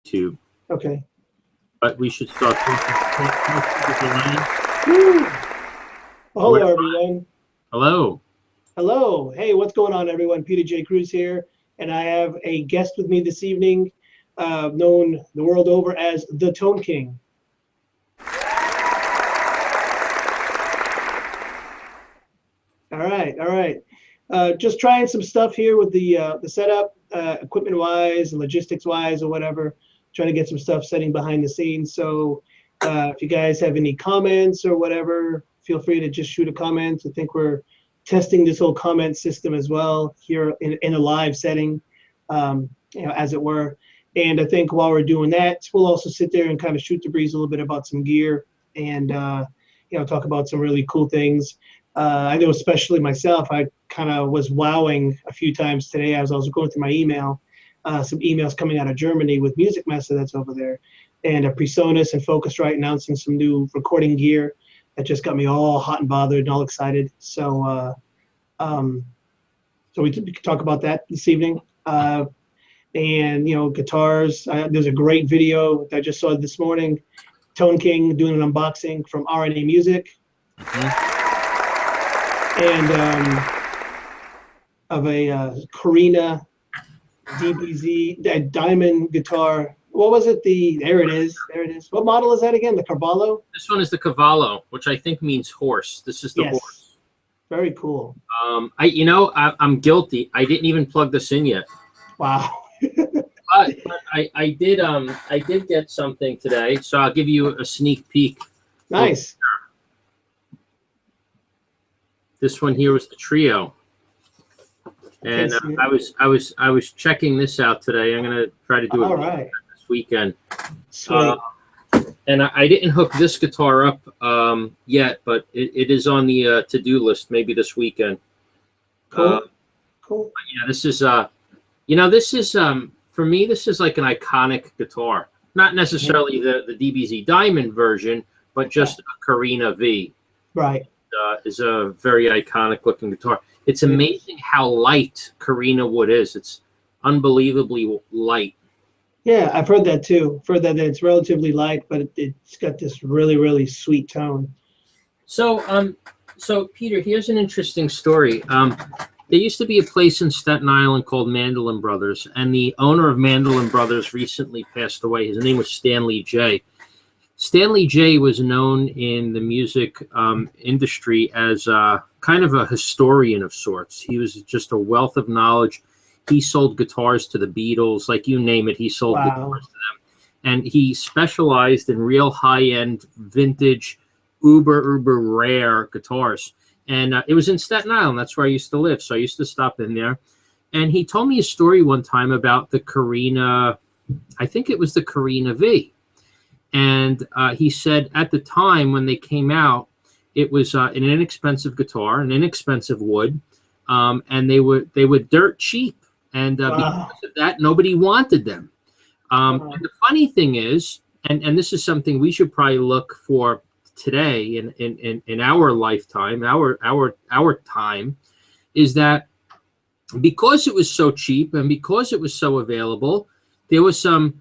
YouTube. Okay. But we should start. Hello, everyone. Hello. Hello. Hey, what's going on, everyone? Peter J. Cruz here, and I have a guest with me this evening, known the world over as the Tone King. All right. Just trying some stuff here with the setup, equipment-wise and logistics-wise or whatever. Trying to get some stuff setting behind the scenes. So if you guys have any comments or whatever, feel free to just shoot a comment. I think we're testing this whole comment system as well here in a live setting, as it were. And I think while we're doing that, we'll also sit there and kind of shoot the breeze a little bit about some gear and talk about some really cool things. I know, especially myself, I kind of was wowing a few times today as I was going through my email. Some emails coming out of Germany with Music Messe that's over there, and PreSonus and Focusrite announcing some new recording gear that just got me all hot and bothered and all excited. So we can talk about that this evening. And guitars. There's a great video that I just saw this morning. Tone King doing an unboxing from RNA Music, and of a Carina DBZ diamond guitar. What was it? There it is. What model is that again? The Cavallo? This one is the Cavallo, which I think means horse. This is the horse. Very cool. I'm guilty. I didn't even plug this in yet. Wow. but I did get something today, so I'll give you a sneak peek. Nice. This one here was the Trio. And I was checking this out today. I'm gonna try to do it this weekend. Sweet. And I didn't hook this guitar up yet, but it is on the to-do list. Maybe this weekend. Cool. Yeah, this is for me. This is like an iconic guitar. Not necessarily the DBZ Diamond version, but just a Carina V. Right. Is a very iconic looking guitar. It's amazing how light Carina wood is. It's unbelievably light. Yeah, I've heard that too. I've heard that it's relatively light, but it's got this really, really sweet tone. So Peter, here's an interesting story. There used to be a place in Staten Island called Mandolin Brothers, and the owner of Mandolin Brothers recently passed away. His name was Stanley J. Stanley J was known in the music industry as kind of a historian of sorts. He was just a wealth of knowledge. He sold guitars to the Beatles, like you name it, he sold guitars to them. And he specialized in real high-end, vintage, uber rare guitars. And it was in Staten Island. That's where I used to live. So I used to stop in there. And he told me a story one time about the Carina, I think it was the Carina V. And he said at the time when they came out, it was an inexpensive guitar, an inexpensive wood, and they were dirt cheap. And because of that, nobody wanted them. And the funny thing is, and this is something we should probably look for today in our lifetime, our time, is that because it was so cheap and because it was so available, there was some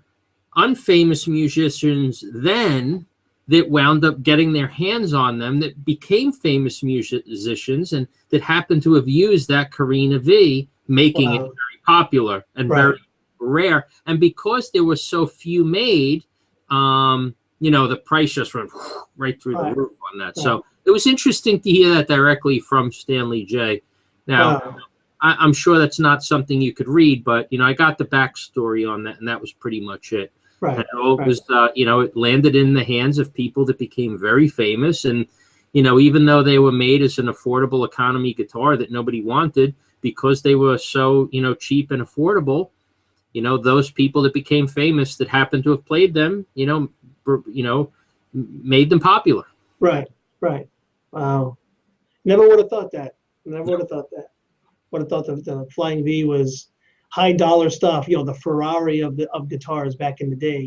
unfamous musicians then that wound up getting their hands on them that became famous musicians and that happened to have used that Carina V, making it very popular and very rare. And because there were so few made, the price just went right through the roof on that. So it was interesting to hear that directly from Stanley J. Now, I'm sure that's not something you could read, but, I got the backstory on that, and that was pretty much it. Right. And it was, it landed in the hands of people that became very famous. And, even though they were made as an affordable economy guitar that nobody wanted, because they were so, cheap and affordable, those people that became famous that happened to have played them, made them popular. Right. Wow. Never would have thought that. Would have thought that the Flying V was high dollar stuff, the Ferrari of guitars back in the day,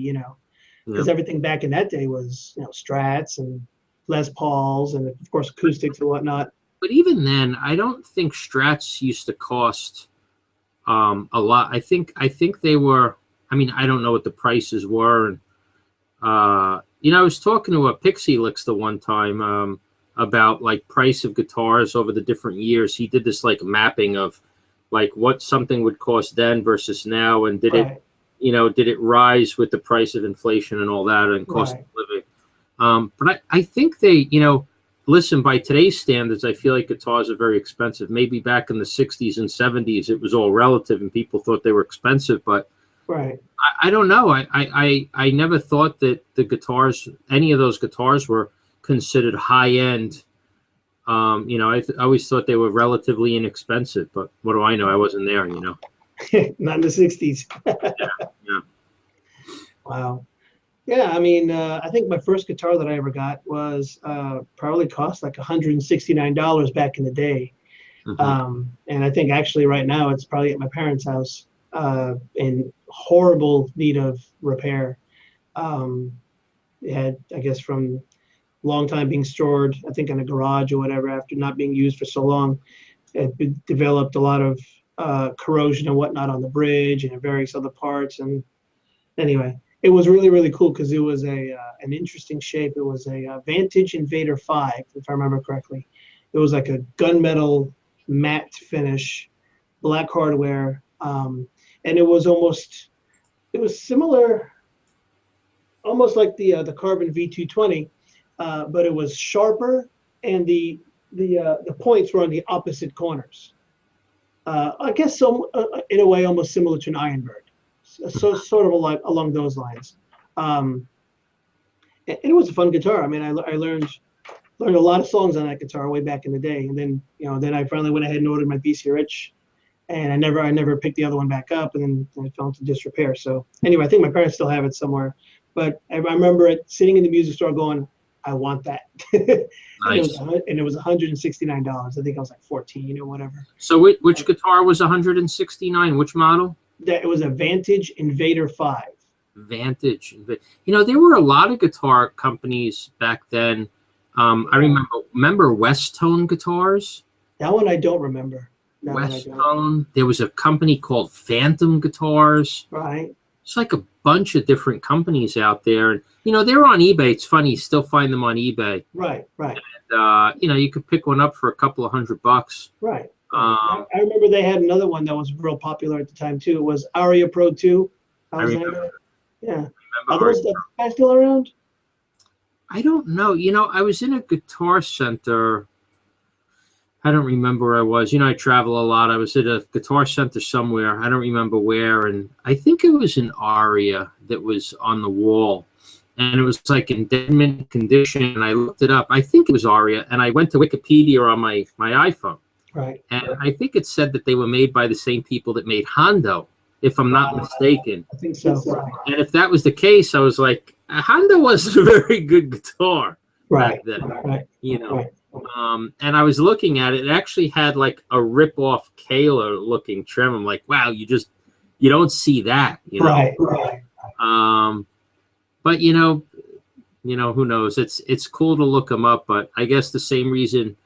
because everything back in that day was, Strats and Les Pauls and of course acoustics and whatnot. But even then, I don't think Strats used to cost a lot. I think they were I mean, I don't know what the prices were. And, I was talking to a Pixie Licks the one time about like price of guitars over the different years. He did this like mapping of like what something would cost then versus now, and did it, did it rise with the price of inflation and all that and cost of living. But I think they, listen, by today's standards, I feel like guitars are very expensive. Maybe back in the 60s and 70s, it was all relative and people thought they were expensive, but I don't know. I never thought that the guitars, any of those guitars were considered high end. I always thought they were relatively inexpensive, but what do I know? I wasn't there, Not in the 60s. Yeah. Wow. Yeah, I mean, I think my first guitar that I ever got was probably cost like $169 back in the day. And I think actually right now it's probably at my parents' house in horrible need of repair. It had, I guess, from long time being stored, I think in a garage or whatever, after not being used for so long, it developed a lot of corrosion and whatnot on the bridge and various other parts. And anyway, it was really, really cool because it was an interesting shape. It was a Vantage Invader 5, if I remember correctly. It was like a gunmetal matte finish, black hardware, and it was similar, almost like the Carbon V220, but it was sharper, and the points were on the opposite corners. I guess so, in a way, almost similar to an Ironbird. So sort of along those lines. And it was a fun guitar. I mean, I learned a lot of songs on that guitar way back in the day. And then, then I finally went ahead and ordered my BC Rich, and I never picked the other one back up, and then I fell into disrepair. So anyway, I think my parents still have it somewhere. But I remember it sitting in the music store going, I want that. Nice. And it was $169. I think I was like 14 or whatever. So which guitar was 169? Which model? That it was a Vantage Invader 5. Vantage. There were a lot of guitar companies back then. I remember West Tone guitars. That one I don't remember. West Tone. There was a company called Phantom Guitars. Right. It's like a bunch of different companies out there. And, they're on eBay. It's funny. You still find them on eBay. Right. And, you could pick one up for a couple of $100. Right. I remember they had another one that was real popular at the time too. It was Aria Pro 2. I remember. Yeah. Are those guys still around? I don't know. I was in a Guitar Center. I don't remember where I was. I travel a lot. I was at a Guitar Center somewhere. I don't remember where. And I think it was an Aria that was on the wall. And it was like in dead mint condition. And I looked it up. I think it was Aria. And I went to Wikipedia on my iPhone. Right. And I think it said that they were made by the same people that made Hondo, if I'm not mistaken. I think so. Right. And if that was the case, I was like, Hondo was a very good guitar back then. Right. Right. And I was looking at it. It actually had like a rip-off Kahler looking trim. I'm like, wow, you don't see that. Right. But who knows? It's cool to look them up. But I guess the same reason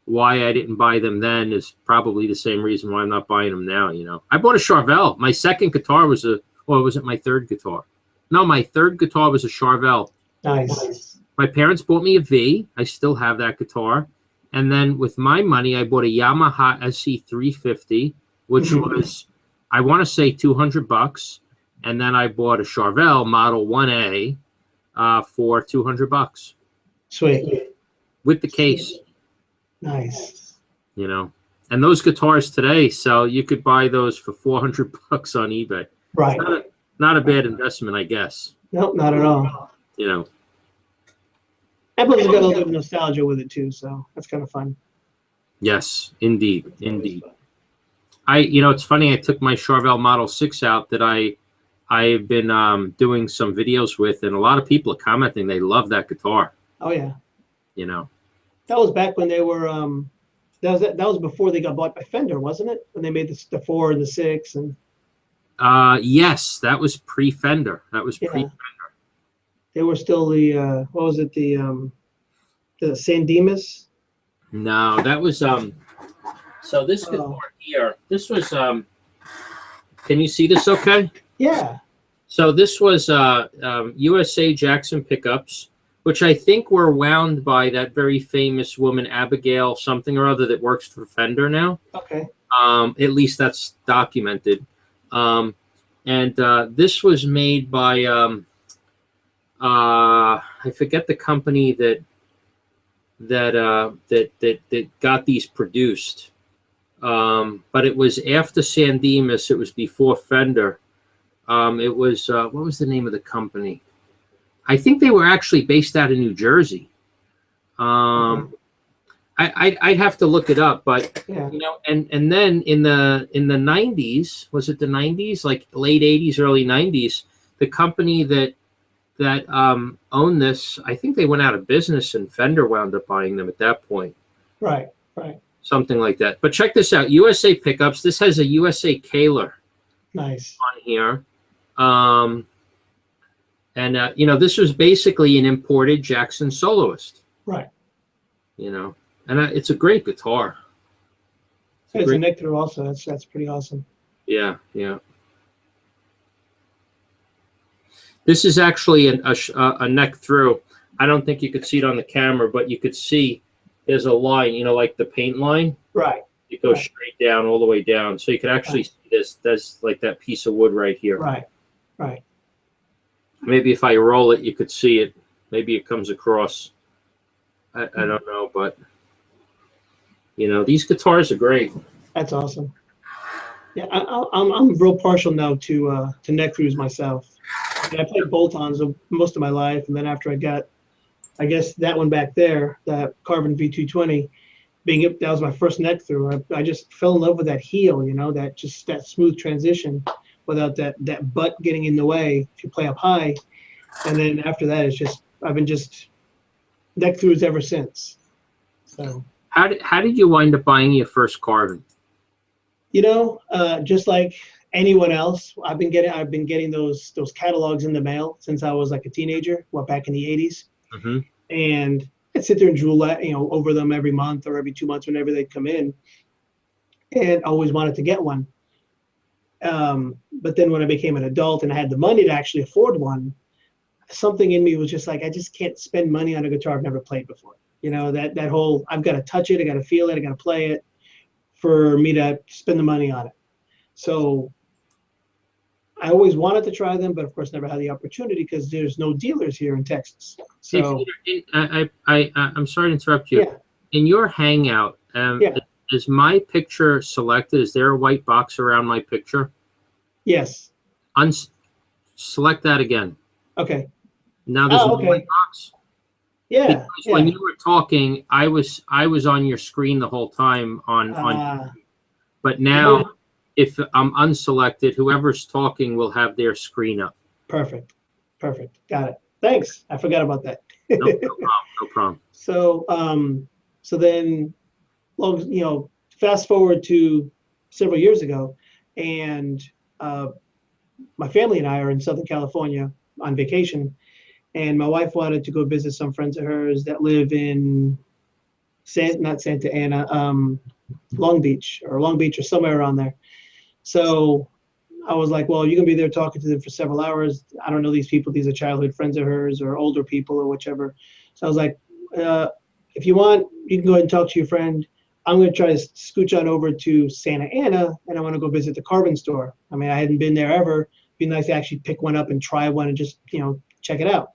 why I didn't buy them then is probably the same reason why I'm not buying them now. I bought a Charvel. My second guitar was was it my third guitar? No, my third guitar was a Charvel. Nice. My parents bought me a V. I still have that guitar. And then with my money, I bought a Yamaha SC350, which was, I want to say $200. And then I bought a Charvel Model 1A for $200. Sweet. With the case. Nice. And those guitars today sell, you could buy those for $400 on eBay. Right. Not a bad investment, I guess. Nope, not at all. And plus, it's got a little bit of nostalgia with it too, so that's kind of fun. Yes, indeed. It's funny. I took my Charvel Model 6 out that I've been doing some videos with, and a lot of people are commenting they love that guitar. Oh yeah. That was back when they were. That was before they got bought by Fender, wasn't it? When they made the 4 and the 6 and. Yes, that was pre-Fender. Pre-Fender. They were still the what was it, the San Dimas? No, that was so this guitar here, this was can you see this okay? Yeah. So this was USA Jackson pickups, which I think were wound by that very famous woman, Abigail something or other, that works for Fender now. Okay. At least that's documented. This was made by I forget the company that got these produced. But it was after San Dimas. It was before Fender. It was what was the name of the company? I think they were actually based out of New Jersey. Okay. I'd have to look it up, but Yeah. you know, and then in the 90s, was it the 90s, like late 80s, early 90s, the company that owned this, I think they went out of business, and Fender wound up buying them at that point. Right. Right. Something like that. But check this out, USA pickups. This has a USA Kaler Nice. on here. You know, this was basically an imported Jackson soloist. Right. You know, and it's a great guitar. It's a neck through also. That's pretty awesome. Yeah, yeah. This is actually a neck through. I don't think you could see it on the camera, but you could see there's a line, you know, like the paint line. Right. It goes straight down, all the way down. So you could actually see this. That's like that piece of wood right here. Right. Right. Maybe if I roll it, you could see it. Maybe it comes across. I don't know, but you know, these guitars are great. That's awesome. Yeah, I'm real partial now to neck throughs myself. And I played bolt-ons most of my life, and then after I got, I guess that one back there, that Carbon V220, that was my first neck through. I just fell in love with that heel, you know, that smooth transition without that butt getting in the way if you play up high. And then after that, I've been just neck throughs ever since. So how did you wind up buying your first Carbon? You know, just like anyone else, I've been getting those catalogs in the mail since I was like a teenager, back in the 80s. Mm-hmm. And I'd sit there and drool over them every month or every 2 months whenever they'd come in, and always wanted to get one. But then when I became an adult and I had the money to actually afford one, something in me was just like, I just can't spend money on a guitar I've never played before. You know, that whole, I've got to touch it, I got to feel it, I got to play it for me to spend the money on it. So I always wanted to try them, but of course never had the opportunity because there's no dealers here in Texas. So I'm sorry to interrupt you. Yeah. In your Hangout, is my picture selected? Is there a white box around my picture? Yes. Select that again. Okay. Now there's a white box. Yeah. Because when you were talking, I was on your screen the whole time on but now if I'm unselected, whoever's talking will have their screen up. Perfect. Got it. Thanks. I forgot about that. No problem. So then, fast forward to several years ago, and my family and I are in Southern California on vacation, and my wife wanted to go visit some friends of hers that live in not Santa Ana, Long Beach or somewhere around there. So I was like, well, you're going to be there talking to them for several hours. I don't know these people. These are childhood friends of hers or older people or whichever. So I was like, if you want, you can go ahead and talk to your friend. I'm going to try to scooch on over to Santa Ana, and I want to go visit the Carbon store. I mean, I hadn't been there ever. It'd be nice to actually pick one up and try one and just, check it out.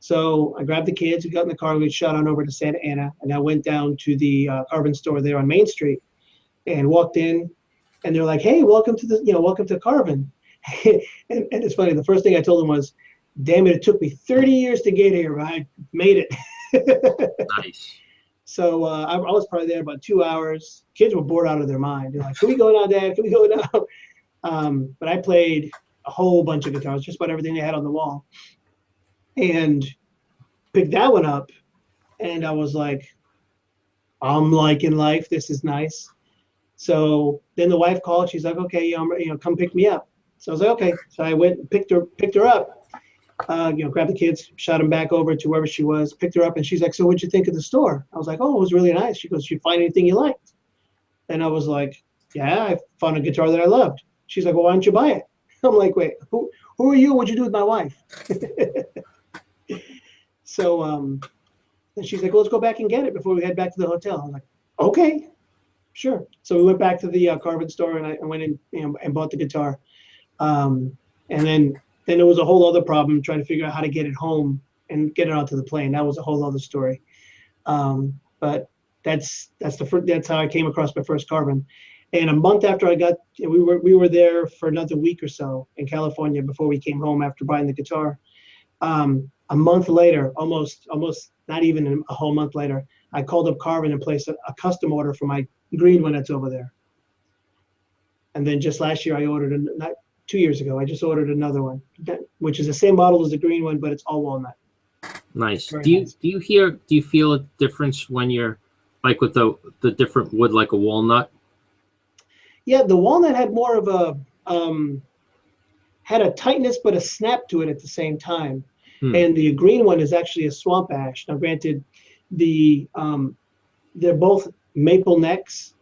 So I grabbed the kids, we got in the car, we shot on over to Santa Ana, and I went down to the Carbon store there on Main Street and walked in. And they're like, hey, welcome to Carbon. and it's funny, the first thing I told them was, damn it took me 30 years to get here, but I made it. Nice. So I was probably there about 2 hours. Kids were bored out of their mind. They're like, can we go now, Dad? Can we go now? But I played a whole bunch of guitars, just about everything they had on the wall. And picked that one up. And I was like, I'm liking life. This is nice. So then the wife called. She's like, okay, come pick me up. So I was like, okay. So I went and picked her up, grabbed the kids, shot them back over to wherever she was, picked her up. And she's like, so what'd you think of the store? I was like, oh, it was really nice. She goes, did you find anything you liked? And I was like, yeah, I found a guitar that I loved. She's like, well, why don't you buy it? I'm like, wait, Who are you? What'd you do with my wife? So and she's like, well, let's go back and get it before we head back to the hotel. I was like, okay, sure. So we went back to the Carvin store, and I went in, and bought the guitar. And then there was a whole other problem trying to figure out how to get it home and get it onto the plane. That was a whole other story. But that's how I came across my first Carvin. And a month after we were there for another week or so in California before we came home after buying the guitar. A month later, almost not even a whole month later, I called up Carvin and placed a custom order for my green one that's over there. And then just last year, I ordered, not 2 years ago, I just ordered another one, which is the same model as the green one, but it's all walnut. Nice. Very Do nice. you feel a difference when you're like with the different wood, like a walnut? Yeah, the walnut had more of a had a tightness but a snap to it at the same time. And the green one is actually a swamp ash. Now, granted, they're both maple necks,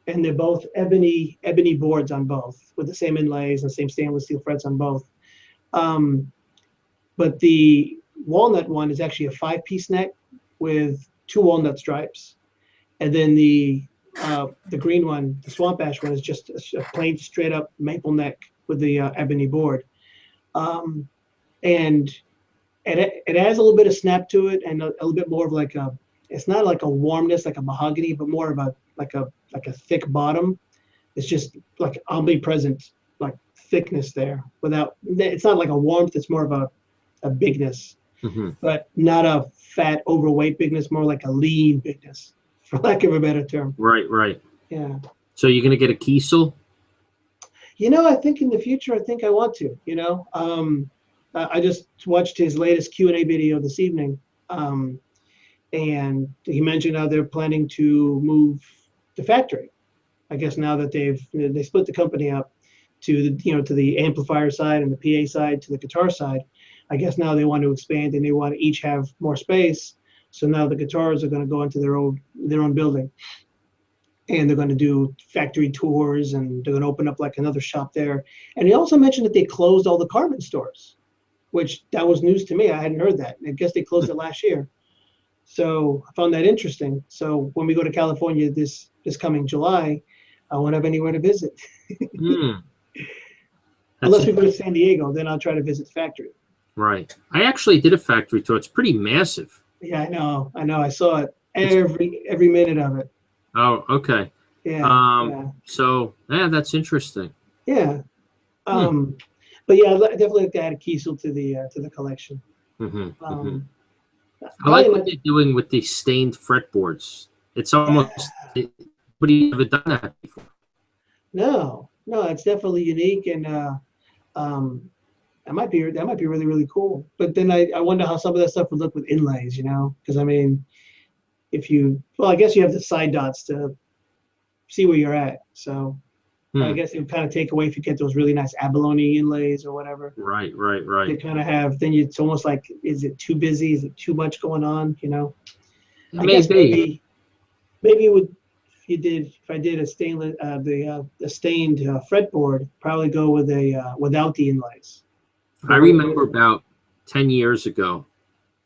and they're both ebony boards on both, with the same inlays and same stainless steel frets on both. But the walnut one is actually a 5-piece neck with 2 walnut stripes, and then the green one, the swamp ash one, is just a plain straight up maple neck with the ebony board. And it has a little bit of snap to it, and a little bit more of like it's not like a warmness like a mahogany, but more of a thick bottom. It's just like omnipresent, like thickness there. It's not like a warmth. It's more of a bigness, but not a fat, overweight bigness. More like a lean bigness, for lack of a better term. Right. Yeah. So you're gonna get a Kiesel? I think in the future, I think I want to. I just watched his latest Q&A video this evening, and he mentioned how they're planning to move the factory. I guess now that they split the company up to the amplifier side and the PA side to the guitar side. I guess now they want to expand, and they want to each have more space. So now the guitars are going to go into their own building, and they're going to do factory tours, and they're going to open up like another shop there. And he also mentioned that they closed all the Carvin stores, which that was news to me. I hadn't heard that. I guess they closed it last year. So I found that interesting. So when we go to California this coming July, I won't have anywhere to visit. Unless we go to San Diego, then I'll try to visit the factory. Right. I actually did a factory tour. It's pretty massive. Yeah, I know. I saw it every minute of it. Oh, okay. Yeah. So that's interesting. Yeah. But yeah, I'd definitely like to add a Kiesel to the collection. I like what they're doing with the stained fretboards. It's almost nobody ever done that before. No, it's definitely unique, and that might be really, really cool. But then I wonder how some of that stuff would look with inlays, because I mean, I guess you have the side dots to see where you're at. So I guess it would kind of take away if you get those really nice abalone inlays or whatever. Right. You kind of have, then it's almost like, is it too busy? Is it too much going on? I guess maybe if I did a stainless, the stained fretboard, probably go with without the inlays. I remember about 10 years ago,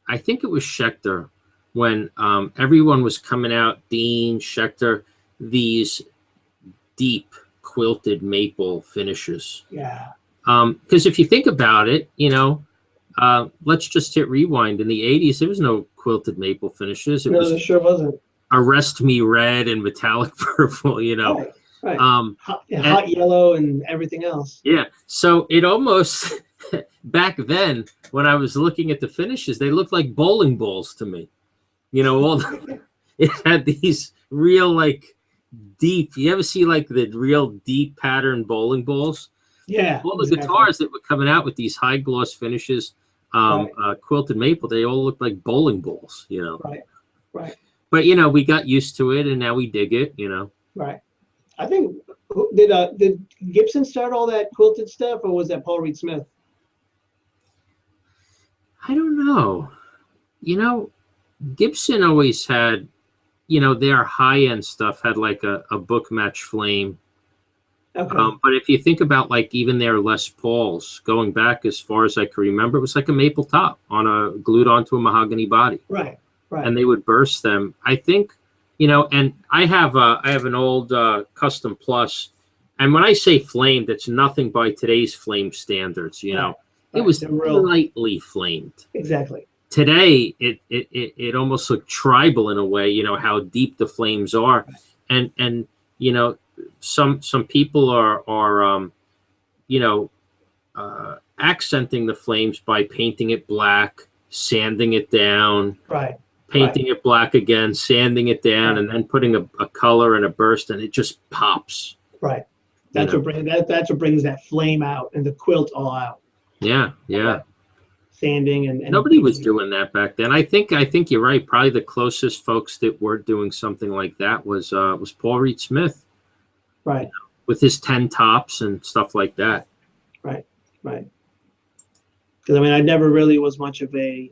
I think it was Schecter, when everyone was coming out, Dean, Schecter, these deep quilted maple finishes. Yeah. Because if you think about it, let's just hit rewind. In the 80s, there was no quilted maple finishes. There sure wasn't. Arrest Me Red and Metallic Purple, Right. Hot yellow and everything else. Yeah. So it almost, back then, when I was looking at the finishes, they looked like bowling balls to me. It had these real, like, deep, you ever see like the real deep pattern bowling balls? Yeah. All the guitars that were coming out with these high gloss finishes, quilted maple, they all look like bowling balls, Right. But we got used to it, and now we dig it, Right. I think did Gibson start all that quilted stuff, or was that Paul Reed Smith? I don't know. Gibson always had, their high end stuff had like a book match flame, Okay. But if you think about like even their Les Pauls, going back as far as I can remember, it was like a maple top on a glued onto a mahogany body, Right. Right. and they would burst them. I think, and I have an old Custom Plus, and when I say flamed, it's nothing by today's flame standards. Right. It Right. was They're real. lightly flamed. Exactly. Today, it almost looked tribal in a way. How deep the flames are, and some people are accenting the flames by painting it black, sanding it down, Right. painting it black again, sanding it down, Right. and then putting a color and a burst, and it just pops. Right. That's what brings that flame out and the quilt all out. Yeah, yeah. Sanding and Nobody was doing that back then. I think you're right. Probably the closest folks that were doing something like that was Paul Reed Smith. Right. With his 10 tops and stuff like that. Right. Right. Because I never really was much of a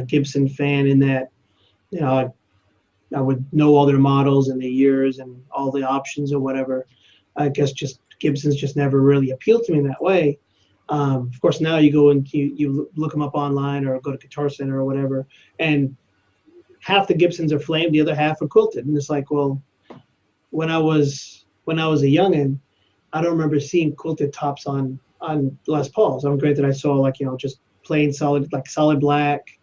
Gibson fan in that, I would know all their models and the years and all the options or whatever. I guess just Gibsons just never really appealed to me in that way. Of course, now you go and you look them up online or go to Guitar Center or whatever, and half the Gibsons are flamed, the other half are quilted, and it's like, well, when I was a youngin', I don't remember seeing quilted tops on Les Pauls. I'm granted I saw like just plain solid black,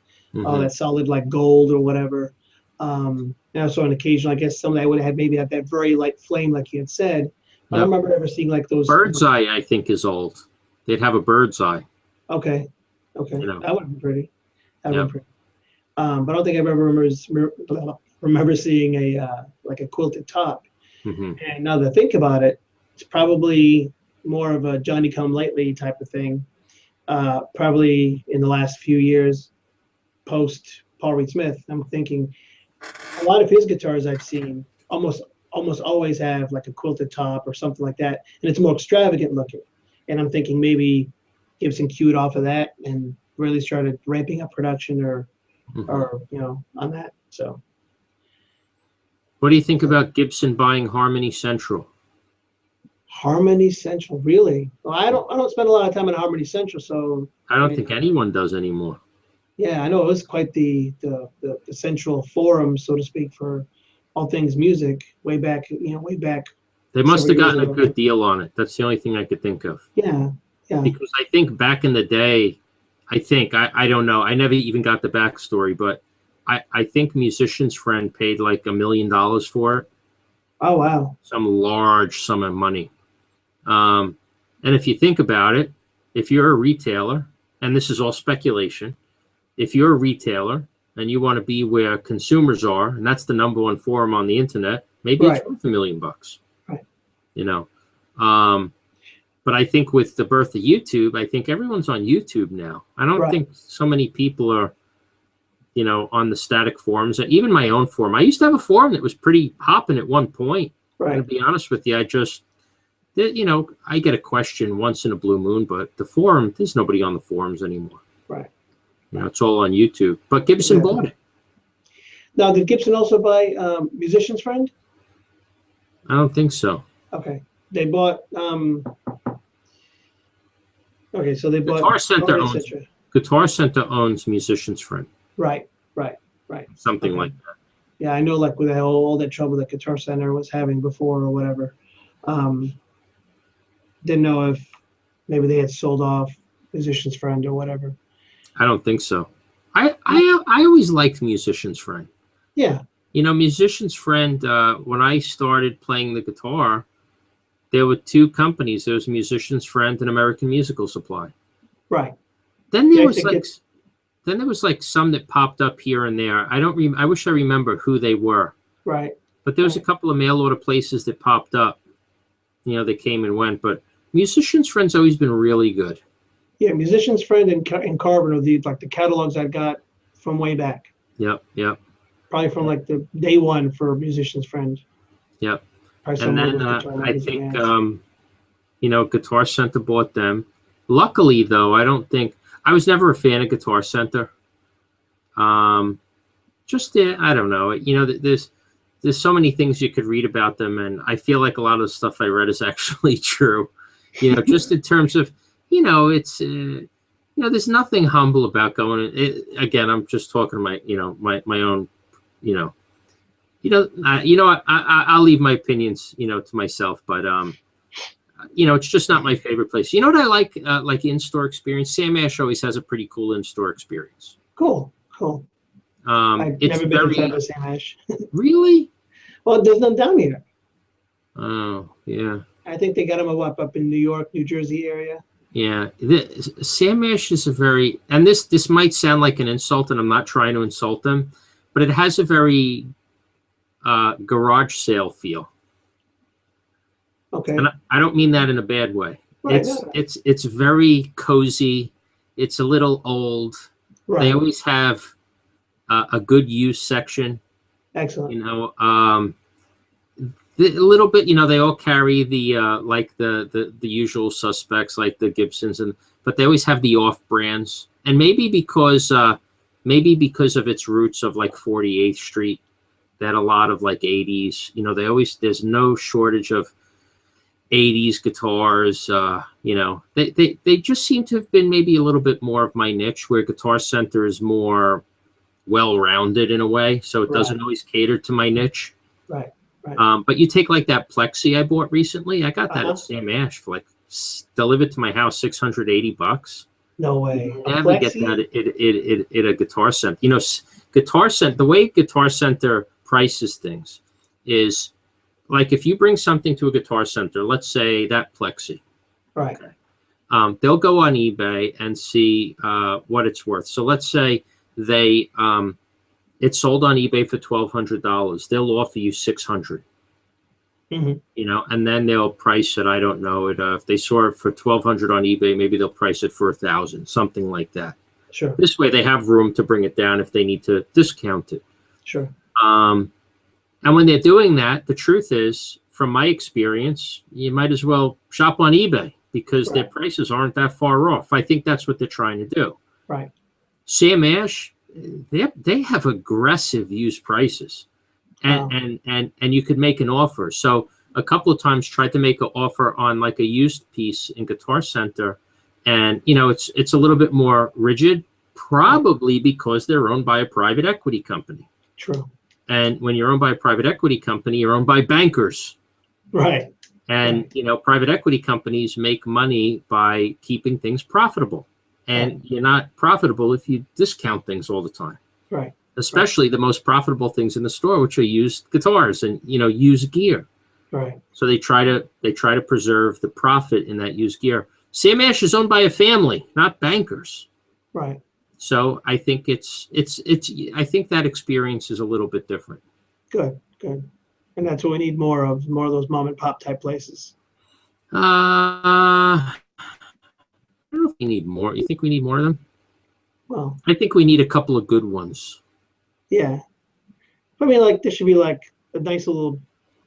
all that solid like gold or whatever. And I saw an occasional, I guess some that would have maybe had that very light flame like you had said. But I don't remember ever seeing like those. Bird's eye, I think, is old. They'd have a bird's eye. Okay. That would be pretty. That would be pretty. But I don't think I ever remember seeing a like a quilted top. And now that I think about it, it's probably more of a Johnny Come Lately type of thing. Probably in the last few years, post Paul Reed Smith. I'm thinking a lot of his guitars I've seen almost always have like a quilted top or something like that, and it's more extravagant looking. And I'm thinking maybe Gibson cued off of that and really started ramping up production or on that. So. What do you think about Gibson buying Harmony Central? Harmony Central, really? Well, I don't spend a lot of time on Harmony Central, so I don't think anyone does anymore. Yeah, I know it was quite the central forum, so to speak, for all things music way back. They must have gotten a good deal on it. That's the only thing I could think of. Yeah. Because I think back in the day, I don't know. I never even got the backstory, but I think Musician's Friend paid like $1 million for it. Oh, wow. Some large sum of money. And if you think about it, if you're a retailer, and this is all speculation, if you're a retailer and you want to be where consumers are, and that's the #1 forum on the internet, maybe it's worth $1 million. Right. But I think with the birth of YouTube, I think everyone's on YouTube now. I don't think so many people are, on the static forums. Even my own forum. I used to have a forum that was pretty popping at one point. Right. To be honest with you, I get a question once in a blue moon, but the forum, there's nobody on the forums anymore. Right. It's all on YouTube. But Gibson bought it. Now, did Gibson also buy Musician's Friend? I don't think so. Okay. They bought. Okay, so they bought. Guitar Center owns Musician's Friend. Right. Something like that. Yeah, I know, like with all that trouble that Guitar Center was having before or whatever. Didn't know if maybe they had sold off Musician's Friend or whatever. I don't think so. I always liked Musician's Friend. Yeah. Musician's Friend, when I started playing the guitar, there were two companies. There was Musician's Friend and American Musical Supply. Right. Then there was like some that popped up here and there. I wish I remember who they were. Right. But there was a couple of mail order places that popped up. They came and went. But Musician's Friend's always been really good. Yeah, Musician's Friend and Carbon are the catalogs I got from way back. Yep. Probably from like the day one for Musician's Friend. Yep. And then I think Guitar Center bought them. Luckily, though, I was never a fan of Guitar Center. I don't know. there's so many things you could read about them, and I feel like a lot of the stuff I read is actually true. Just in terms of, it's there's nothing humble about going. Again, I'm just talking to my own, I'll leave my opinions, to myself, but it's just not my favorite place. You know what I like in-store experience? Sam Ash always has a pretty cool in-store experience. Cool. I've never been inside the Sam Ash. Really? Well, there's none down here. Oh, yeah. I think they got them up in New York, New Jersey area. Yeah, Sam Ash is and this might sound like an insult, and I'm not trying to insult them, but it has a very garage sale feel. Okay. And I don't mean that in a bad way. Right, it's very cozy. It's a little old. Right. They always have a good use section. Excellent. A little bit, they all carry the like the usual suspects like the Gibsons, but they always have the off brands. And maybe because of its roots of like 48th Street, that a lot of like 80s, there's no shortage of 80s guitars. They just seem to have been maybe a little bit more of my niche, where Guitar Center is more well-rounded in a way, so it doesn't always cater to my niche. Right. But you take like that Plexi I bought recently. I got that at Sam Ash for like delivered to my house, $680. No way. You never get that at a Guitar Center. Guitar Center. The way Guitar Center prices things is like if you bring something to a Guitar Center, let's say that Plexi. Right. Okay. They'll go on eBay and see what it's worth. So let's say they it's sold on eBay for $1,200. They'll offer you $600. Mm-hmm. And then they'll price it. I don't know it. If they saw it for $1,200 on eBay, maybe they'll price it for $1,000, something like that. Sure. This way, they have room to bring it down if they need to discount it. Sure. And when they're doing that, the truth is, from my experience, you might as well shop on eBay because their prices aren't that far off. I think that's what they're trying to do. Right. Sam Ash, they have aggressive used prices, and you could make an offer. So a couple of times tried to make an offer on like a used piece in Guitar Center, and it's a little bit more rigid, probably because they're owned by a private equity company. True. And when you're owned by a private equity company, you're owned by bankers. Right. And private equity companies make money by keeping things profitable. And you're not profitable if you discount things all the time. Right. Especially the most profitable things in the store, which are used guitars and used gear. Right. So they try to preserve the profit in that used gear. Sam Ash is owned by a family, not bankers. Right. So I think I think that experience is a little bit different. Good. And that's what we need more of those mom and pop type places. I don't know if we need more. You think we need more of them? Well, I think we need a couple of good ones. Yeah. I mean, like, there should be like a nice little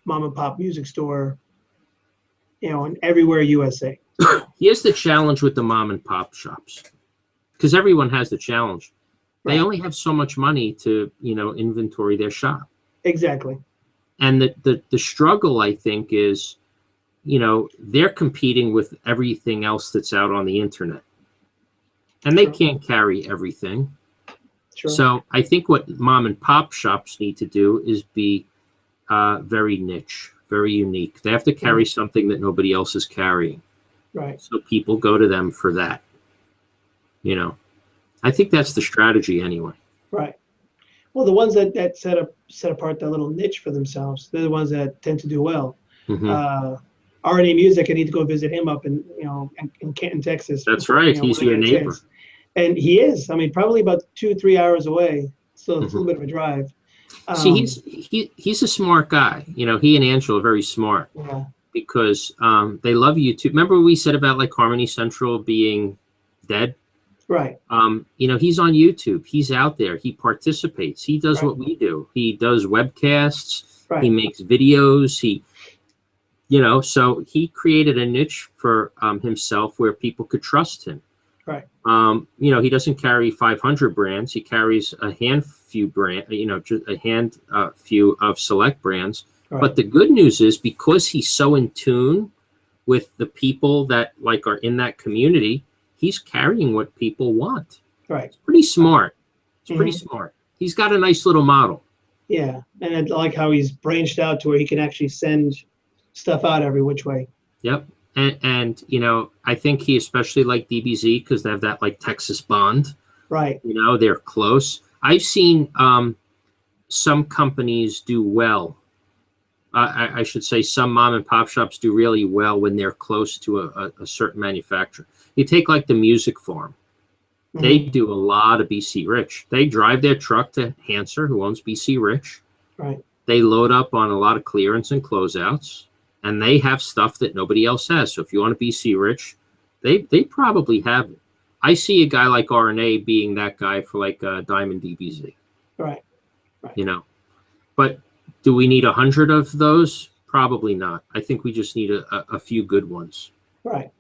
mom and pop music store, in everywhere USA. Here's the challenge with the mom and pop shops, because everyone has the challenge. They only have so much money to, inventory their shop. Exactly. And the struggle, I think, is, they're competing with everything else that's out on the internet. And they can't carry everything. Sure. So I think what mom and pop shops need to do is be very niche, very unique. They have to carry something that nobody else is carrying. Right. So people go to them for that. I think that's the strategy anyway. Right. Well, the ones that set apart that little niche for themselves, they're the ones that tend to do well. Mm-hmm. R&A Music, I need to go visit him up in Canton, Texas. That's right. He's your neighbor. And he is. I mean, probably about 2-3 hours away. So it's a little bit of a drive. See, he's a smart guy. He and Angela are very smart. Yeah. Because they love YouTube. Remember we said about like Harmony Central being dead? Right. He's on YouTube. He's out there. He participates. He does what we do. He does webcasts. Right. He makes videos. So he created a niche for himself where people could trust him. Right. He doesn't carry 500 brands. He carries a few just a few of select brands. Right. But the good news is, because he's so in tune with the people that are in that community, he's carrying what people want. Right. It's pretty smart. It's Mhm. pretty smart. He's got a nice little model. Yeah, and I like how he's branched out to where he can actually send stuff out every which way. Yep. And I think he especially liked DBZ because they have that Texas bond. Right. They're close. I've seen some companies do well. I should say some mom and pop shops do really well when they're close to a certain manufacturer. You take the Music Farm. They do a lot of BC Rich. They drive their truck to Hanser, who owns BC Rich. Right. They load up on a lot of clearance and closeouts, and they have stuff that nobody else has. So if you want a BC Rich, they probably have it. I see a guy like RNA being that guy for Diamond DBZ. Right. But do we need 100 of those? Probably not. I think we just need a few good ones. Right.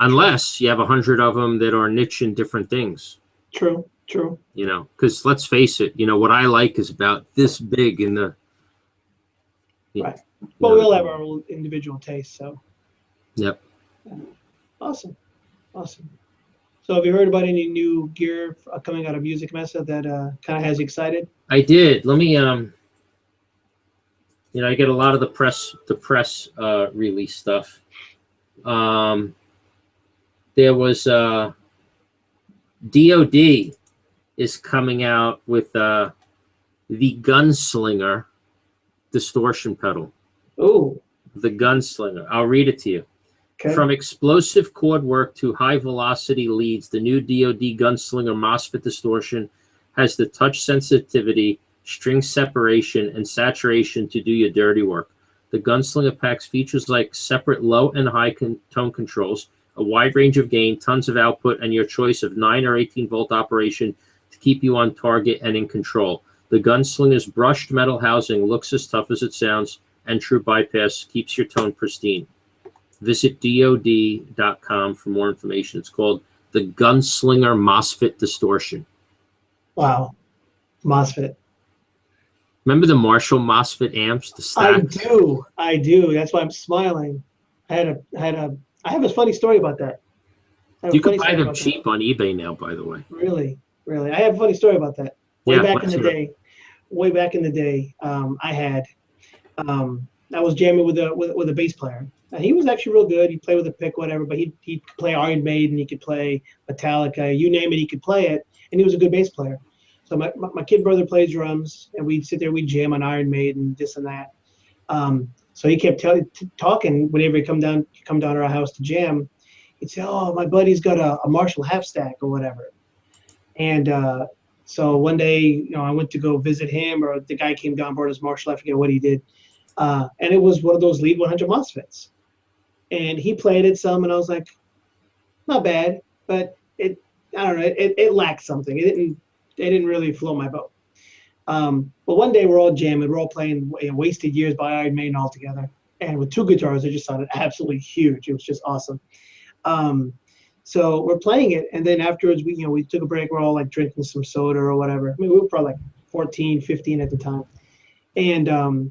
Unless you have 100 of them that are niche in different things. True. Because let's face it, what I like is about this big in the. Right. Well, we all have our own individual tastes, so. Yep. Awesome. So have you heard about any new gear coming out of Music Mesa that kind of has you excited? I did. Let me I get a lot of the press release stuff. There was DOD is coming out with the Gunslinger distortion pedal. Oh. The Gunslinger. I'll read it to you. Okay. From explosive chord work to high velocity leads, the new DOD Gunslinger MOSFET distortion has the touch sensitivity, string separation, and saturation to do your dirty work. The Gunslinger packs features like separate low and high tone controls, a wide range of gain, tons of output, and your choice of 9 or 18 volt operation to keep you on target and in control. The Gunslinger's brushed metal housing looks as tough as it sounds, and true bypass keeps your tone pristine. Visit DOD.com for more information. It's called the Gunslinger MOSFET Distortion. Wow. MOSFET. Remember the Marshall MOSFET amps? The stacks? I do. That's why I'm smiling. I have a funny story about that. You can buy them cheap on eBay now, by the way. Really? I have a funny story about that. Way back in the day, I was jamming with a bass player. And he was actually real good. He'd play with a pick, whatever, but he'd play Iron Maiden, he could play Metallica, you name it, he could play it. And he was a good bass player. So my kid brother plays drums, and we'd sit there, we'd jam on Iron Maiden, this and that. So he kept talking whenever he'd come down to our house to jam. He'd say, "Oh, my buddy's got a Marshall half stack or whatever." And so one day, I went to go visit him, or the guy came down, brought his Marshall, I forget what he did. And it was one of those Lead 100 MOSFETs. And he played it some, and I was like, not bad, but I don't know, it lacked something. It didn't really float my boat. But one day we're all jamming, we're all playing Wasted Years by Iron Maiden all together. And with two guitars, I just sounded absolutely huge. It was just awesome. So we're playing it, and then afterwards we took a break. We're all drinking some soda or whatever. I mean, we were probably 14, 15 at the time. And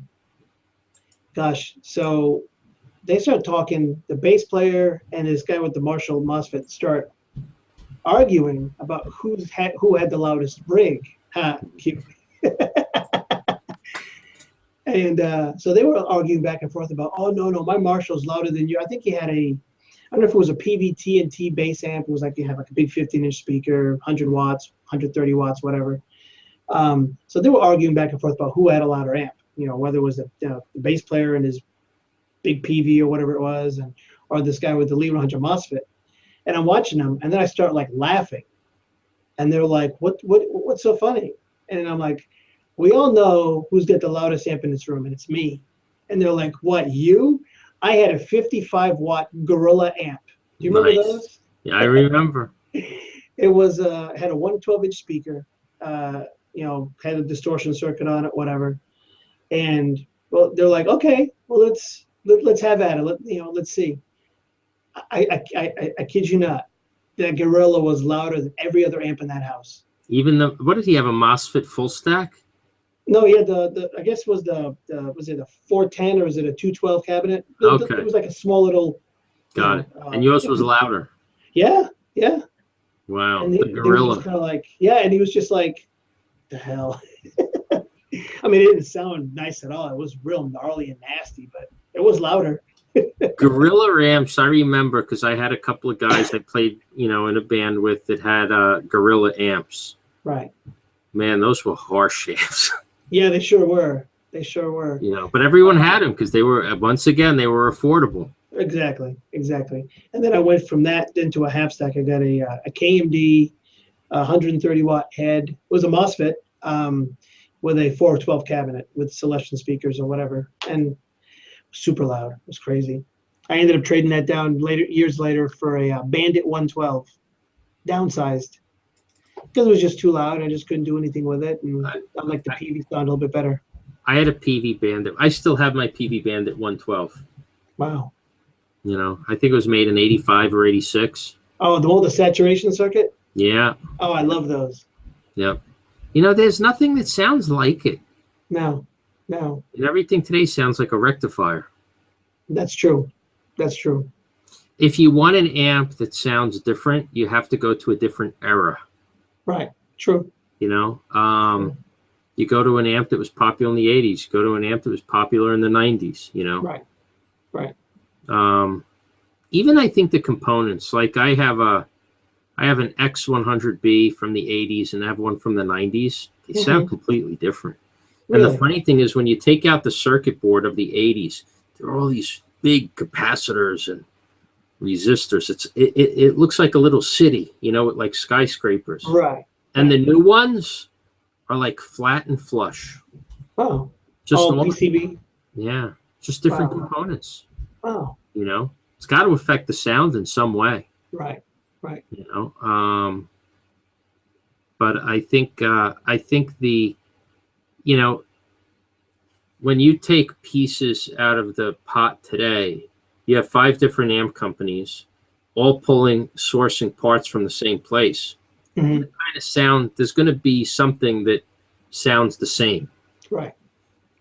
so they start talking, the bass player and this guy with the Marshall MOSFET start arguing about who had the loudest rig. Cute. And so they were arguing back and forth about, oh, no, my Marshall's louder than you. I think he had I don't know if it was a PVT&T bass amp. It was you have a big 15-inch speaker, 100 watts, 130 watts, whatever. So they were arguing back and forth about who had a louder amp, whether it was the bass player and his big PV or whatever it was, or this guy with the Lead 100 MOSFET. And I'm watching them, and then I start laughing. And they're like, what's so funny? And I'm like, we all know who's got the loudest amp in this room, and it's me. And they're like, what, you? I had a 55-watt Gorilla amp. Do you remember those? Yeah, I remember. It was had a 112-inch speaker, had a distortion circuit on it, whatever. And well, they're like, okay, well let's have at it. Let's see. I kid you not. that Gorilla was louder than every other amp in that house. Even what did he have, a MOSFET full stack? No, he had the I guess was was it a 410 or was it a 212 cabinet? Okay. It was like a small little. Got it. And yours was louder. Yeah, yeah. Wow. And The he was Gorilla. just kind of like, yeah, and he was just like, the hell. I mean, it didn't sound nice at all. It was real gnarly and nasty, but it was louder. Gorilla amps, I remember because I had a couple of guys I played, in a band with that had Gorilla amps. Right. Man, those were harsh amps. Yeah, they sure were. They sure were. But everyone had them because they were, once again, they were affordable. Exactly. And then I went from that into a half stack. I got a KMD 130 watt head. It was a MOSFET with a 412 cabinet with Celestion speakers or whatever, and super loud. It was crazy. I ended up trading that down years later for a Bandit 112, downsized, because it was just too loud. I just couldn't do anything with it, and I like the PV sound a little bit better. I had a PV Bandit. I still have my PV Bandit 112. Wow. I think it was made in 85 or 86. Oh, the saturation circuit? Yeah. Oh, I love those. Yep. There's nothing that sounds like it. No. And everything today sounds like a rectifier. That's true. If you want an amp that sounds different, you have to go to a different era. Right. True. You go to an amp that was popular in the 80s. You go to an amp that was popular in the 90s, Right. Even I think the components, like I have an X100B from the 80s and I have one from the 90s. They sound completely different. Really? And the funny thing is when you take out the circuit board of the 80s, there are all these big capacitors and resistors. It looks like a little city, with like skyscrapers. Right. And the new ones are like flat and flush. Oh. Just PCB? Yeah. Just different components. Wow. It's got to affect the sound in some way. Right. But I think the, when you take pieces out of the pot today, you have 5 different amp companies all sourcing parts from the same place. Mm-hmm. The kind of sound, there's going to be something that sounds the same. Right.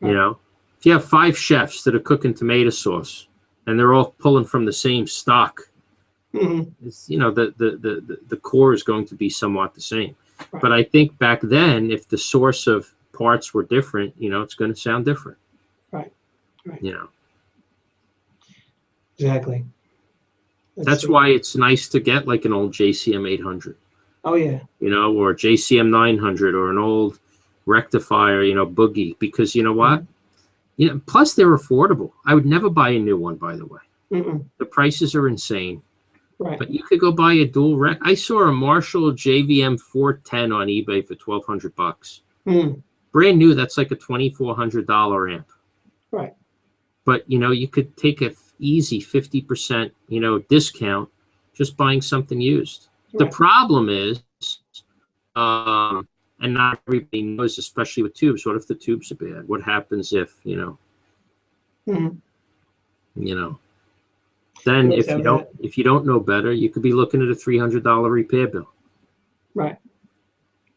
If you have 5 chefs that are cooking tomato sauce and they're all pulling from the same stock, it's, the core is going to be somewhat the same. Right. But I think back then, if the source of parts were different, it's going to sound different. Right. Exactly. That's why it's nice to get like an old JCM 800. Oh yeah. Or JCM 900 or an old rectifier, Boogie, because you know what? Plus they're affordable. I would never buy a new one, by the way. The prices are insane. Right. But you could go buy a dual rec. I saw a Marshall JVM 410 on eBay for $1,200. Brand new. That's like a $2,400 amp. Right. But you could take a easy 50% discount just buying something used. Right. The problem is, and not everybody knows, especially with tubes. What if the tubes are bad? What happens if Then if you don't know better, you could be looking at a $300 repair bill. Right.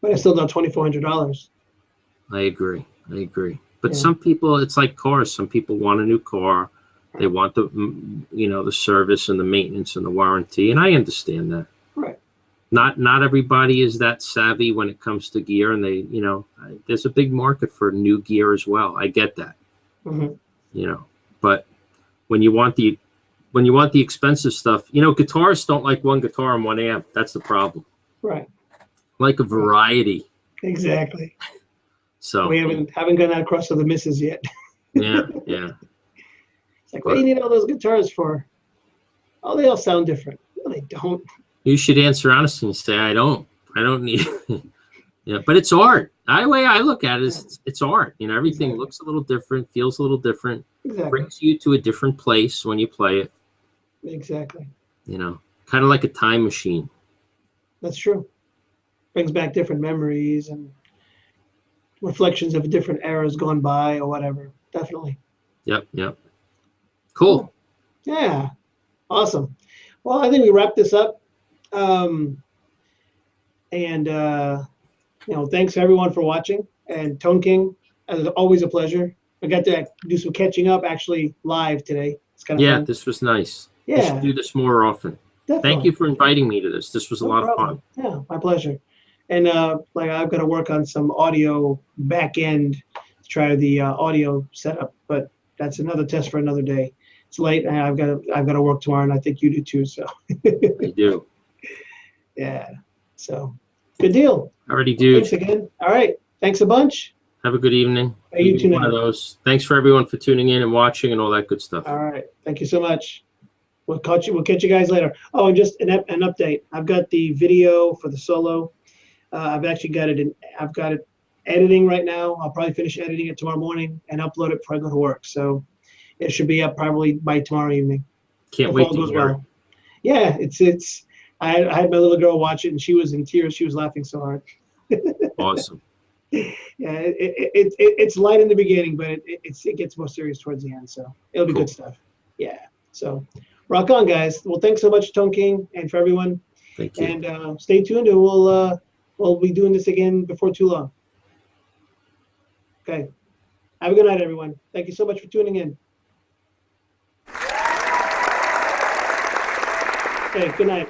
But it's still not $2,400. I agree. But some people, it's like cars. Some people want a new car. They want the service and the maintenance and the warranty, and I understand that. Right. Not everybody is that savvy when it comes to gear, and there's a big market for new gear as well. I get that. But when you want the expensive stuff, guitarists don't like one guitar and one amp. That's the problem. Right. Like a variety. Exactly. So we haven't gone across to the misses yet. Yeah. It's like, what do you need all those guitars for? Oh, they all sound different. No, they don't. You should answer honestly and say, I don't need it. Yeah, but it's art. The way I look at it is it's art. Everything looks a little different, feels a little different, brings you to a different place when you play it. Exactly. Kind of like a time machine. That's true. Brings back different memories and reflections of different eras gone by or whatever. Definitely. Yep. Cool. Yeah. Awesome. Well, I think we wrap this up. And thanks everyone for watching. And Tone King, as always, a pleasure. I got to do some catching up actually live today. It's kind of Yeah, fun. this was nice. We Yeah, should do this more often. definitely. Thank you for inviting me to this. This was a No lot of problem. fun. Yeah, my pleasure. And like I've got to work on some audio back end to try the audio setup, but that's another test for another day. It's late, and I've got to work tomorrow, and I think you do too. So I do. yeah, so good deal. Alrighty, Thanks dude. again. All right, thanks a bunch. Have a good evening. Hey, you too One of now. those. Thanks for everyone for tuning in and watching and all that good stuff. All right, thank you so much. We'll catch you guys later. Oh, and just an update. I've got the video for the solo. I've actually got it I've got it editing right now. I'll probably finish editing it tomorrow morning and upload it before I go to work. So it should be up probably by tomorrow evening. Can't If wait all to goes hear it. well. Yeah, it's. I had my little girl watch it and she was in tears. She was laughing so hard. Awesome. Yeah, it's light in the beginning, but it gets more serious towards the end. So it'll be Cool. good stuff. Yeah. So rock on, guys. Well, thanks so much, Tone King, and for everyone. Thank you. And stay tuned, and we'll be doing this again before too long. Okay. Have a good night, everyone. Thank you so much for tuning in. Okay. Good night.